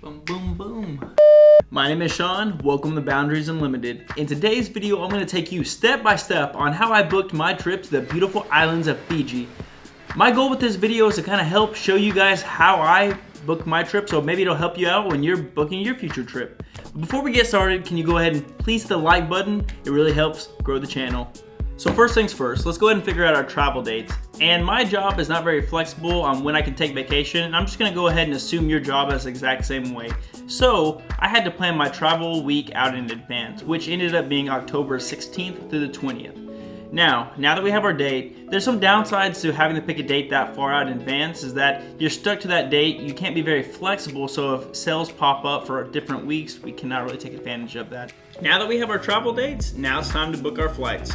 Boom, boom, boom. My name is Sean. Welcome to Boundaries Unlimited. In today's video, I'm going to take you step by step on how I booked my trip to the beautiful islands of Fiji. My goal with this video is to kind of help show you guys how I booked my trip, so maybe it'll help you out when you're booking your future trip. But before we get started, can you go ahead and please hit the like button? It really helps grow the channel. So first things first, let's go ahead and figure out our travel dates. And my job is not very flexible on when I can take vacation, and I'm just gonna go ahead and assume your job is the exact same way. So I had to plan my travel week out in advance, which ended up being October 16th through the 20th. Now that we have our date, there's some downsides to having to pick a date that far out in advance, is that you're stuck to that date. You can't be very flexible, so if sales pop up for different weeks, we cannot really take advantage of that. Now that we have our travel dates, now it's time to book our flights.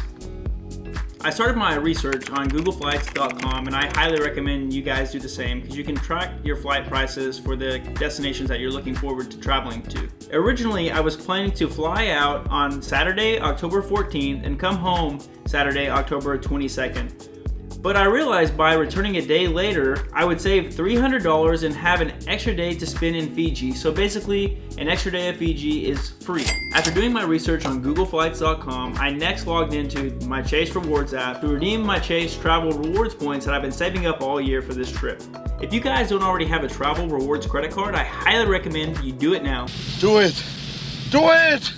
I started my research on googleflights.com, and I highly recommend you guys do the same because you can track your flight prices for the destinations that you're looking forward to traveling to. Originally, I was planning to fly out on Saturday, October 14th and come home Saturday, October 22nd. But I realized by returning a day later, I would save $300 and have an extra day to spend in Fiji. So basically, an extra day of Fiji is free. After doing my research on googleflights.com, I next logged into my Chase Rewards app to redeem my Chase Travel Rewards points that I've been saving up all year for this trip. If you guys don't already have a Travel Rewards credit card, I highly recommend you do it now. Do it! Do it!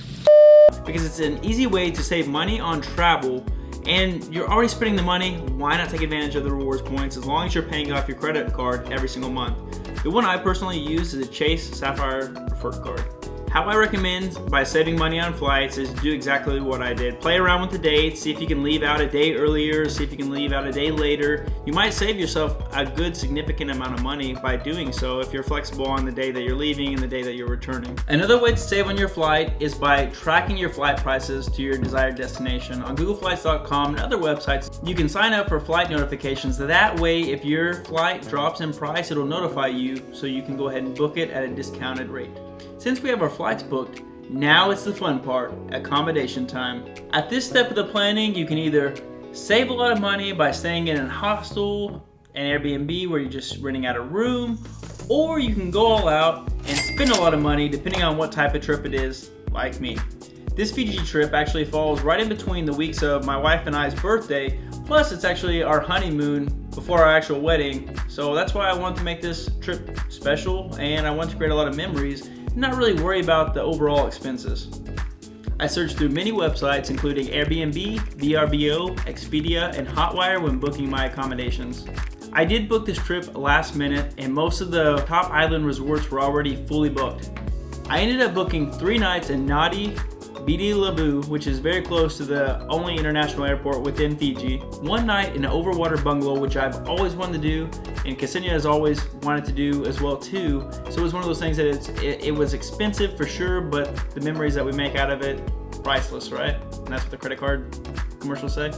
Because it's an easy way to save money on travel, and you're already spending the money. Why not take advantage of the rewards points as long as you're paying off your credit card every single month? The one I personally use is a Chase Sapphire Preferred Card. How I recommend by saving money on flights is do exactly what I did. Play around with the dates, see if you can leave out a day earlier, see if you can leave out a day later. You might save yourself a good significant amount of money by doing so if you're flexible on the day that you're leaving and the day that you're returning. Another way to save on your flight is by tracking your flight prices to your desired destination. On googleflights.com and other websites, you can sign up for flight notifications. That way, if your flight drops in price, it'll notify you so you can go ahead and book it at a discounted rate. Since we have our flights booked, now it's the fun part, accommodation time. At this step of the planning, you can either save a lot of money by staying in a hostel, an Airbnb where you're just renting out a room, or you can go all out and spend a lot of money depending on what type of trip it is, like me. This Fiji trip actually falls right in between the weeks of my wife and I's birthday, plus it's actually our honeymoon before our actual wedding, so that's why I want to make this trip special, and I want to create a lot of memories, not really worry about the overall expenses. I searched through many websites including Airbnb, VRBO, Expedia, and Hotwire when booking my accommodations. I did book this trip last minute, and most of the top island resorts were already fully booked. I ended up booking 3 nights in Nadi, Viti Levu, which is very close to the only international airport within Fiji. 1 night in an overwater bungalow, which I've always wanted to do, and Ksenia has always wanted to do as well too. So it was one of those things that it was expensive for sure, but the memories that we make out of it, priceless, right? And that's what the credit card commercials say.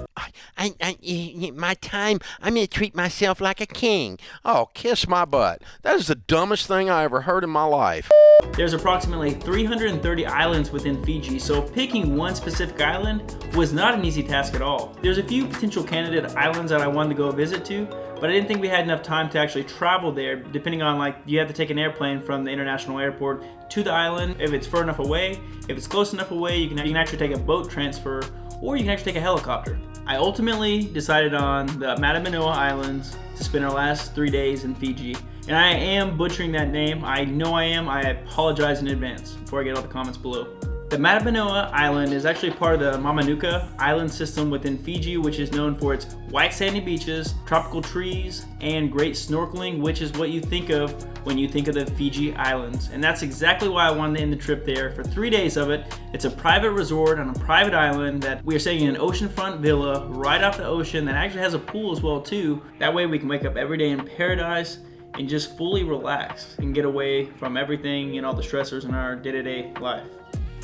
My time, I'm gonna treat myself like a king. Oh, kiss my butt. That is the dumbest thing I ever heard in my life. There's approximately 330 islands within Fiji, so picking one specific island was not an easy task at all. There's a few potential candidate islands that I wanted to go visit to, but I didn't think we had enough time to actually travel there, depending on you have to take an airplane from the international airport to the island. If it's far enough away, if it's close enough away, you can actually take a boat transfer, or you can actually take a helicopter. I ultimately decided on the Matamanoa Islands to spend our last 3 days in Fiji. And I am butchering that name. I know I am. I apologize in advance before I get all the comments below. The Matamanoa Island is actually part of the Mamanuca Island system within Fiji, which is known for its white sandy beaches, tropical trees, and great snorkeling, which is what you think of when you think of the Fiji Islands. And that's exactly why I wanted to end the trip there for 3 days of it. It's a private resort on a private island that we are staying in an oceanfront villa right off the ocean that actually has a pool as well too. That way we can wake up every day in paradise and just fully relax and get away from everything and all the stressors in our day-to-day life,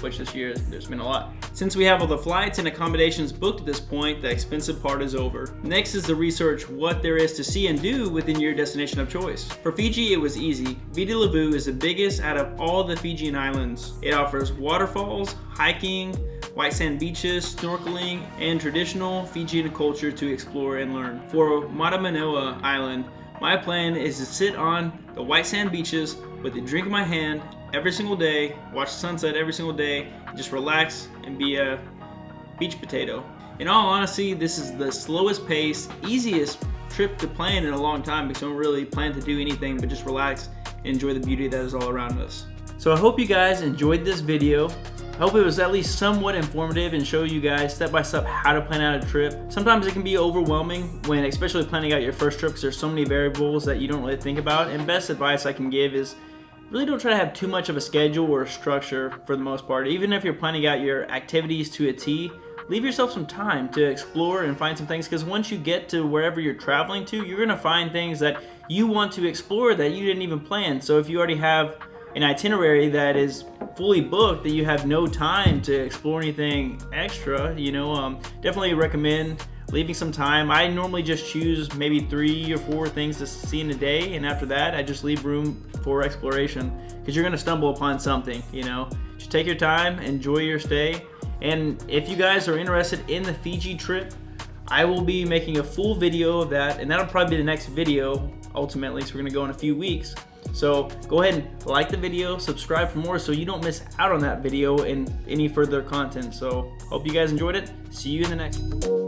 which this year there's been a lot. Since we have all the flights and accommodations booked at this point, the expensive part is over. Next is to research what there is to see and do within your destination of choice. For Fiji, it was easy. Viti Levu is the biggest out of all the Fijian islands. It offers waterfalls, hiking, white sand beaches, snorkeling, and traditional Fijian culture to explore and learn. For Matamanoa Island, My plan is to sit on the white sand beaches with a drink in my hand every single day, watch the sunset every single day, and just relax and be a beach potato. In all honesty, this is the slowest pace, easiest trip to plan in a long time because I don't really plan to do anything but just relax and enjoy the beauty that is all around us. So I hope you guys enjoyed this video. I hope it was at least somewhat informative and show you guys step by step how to plan out a trip. Sometimes it can be overwhelming when especially planning out your first trip because there's so many variables that you don't really think about, and best advice I can give is really don't try to have too much of a schedule or a structure for the most part. Even if you're planning out your activities to a T, leave yourself some time to explore and find some things, because once you get to wherever you're traveling to, you're gonna find things that you want to explore that you didn't even plan. So if you already have an itinerary that is fully booked, that you have no time to explore anything extra, definitely recommend leaving some time. I normally just choose maybe 3 or 4 things to see in a day, and after that I just leave room for exploration, because you're gonna stumble upon something. Just take your time, enjoy your stay. And if you guys are interested in the Fiji trip, I will be making a full video of that, and that'll probably be the next video ultimately, so we're gonna go in a few weeks. So go ahead and like the video, subscribe for more so you don't miss out on that video and any further content. So hope you guys enjoyed it. See you in the next one.